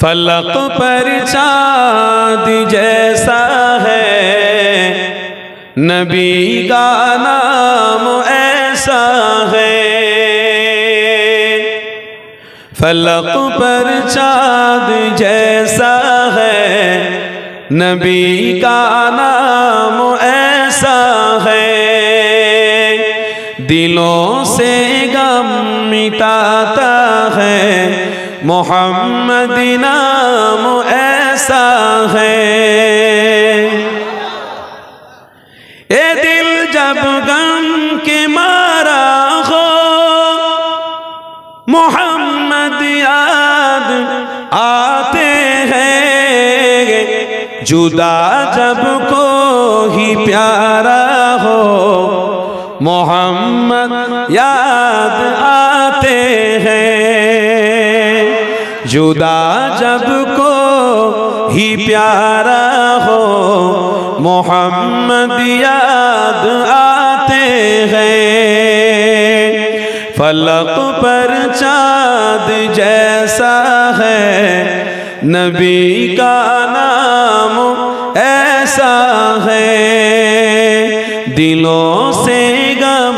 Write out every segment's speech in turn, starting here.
फलक पर चाँद जैसा है, नबी का नाम ऐसा है। फलक पर चाँद जैसा है, नबी का नाम ऐसा है। दिलों से गम मिटाता है, मोहम्मदी नाम ऐसा है। ए दिल जब गम के मारा हो, मोहम्मद याद आते हैं। जुदा जब कोई प्यारा हो, मोहम्मद याद आते हैं। जुदा जब कोई प्यारा हो, मोहम्मद याद आते हैं। फलक पर चाँद जैसा है, नबी का नाम ऐसा है। दिलों से गम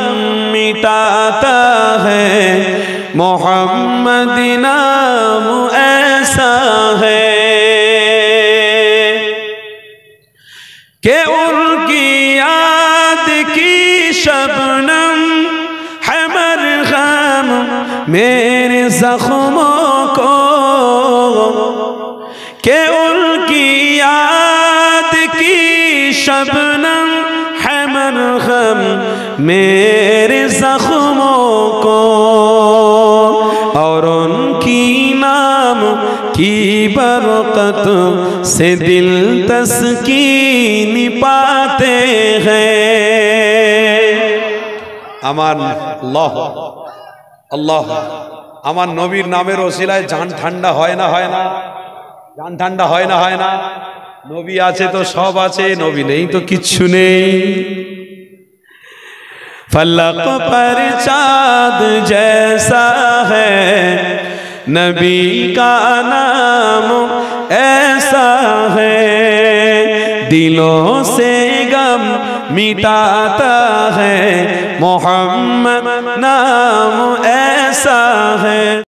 मिटाता है, मोहम्मदी नाम ऐसा है। कि उनकी याद की शबनम है मरहम मेरे जख्मों को। कि उनकी याद की शबनम है मरहम मेरे जख्मों को। और उनकी नाम की बरकत से दिल तस्कीन पाते हैं। আমার আল্লাহ আল্লাহ আমার নবীর নামের ওসিলায় জান ঠান্ডা হয় না হয় না? জান ঠান্ডা হয় না হয় না? নবী আছে তো সব আছে, নবী নেই তো কিচ্ছু নেই। फलक पर चाँद जैसा है, नबी का नाम ऐसा है। दिलों से गम मिटाता है, मोहम्मद नाम ऐसा है।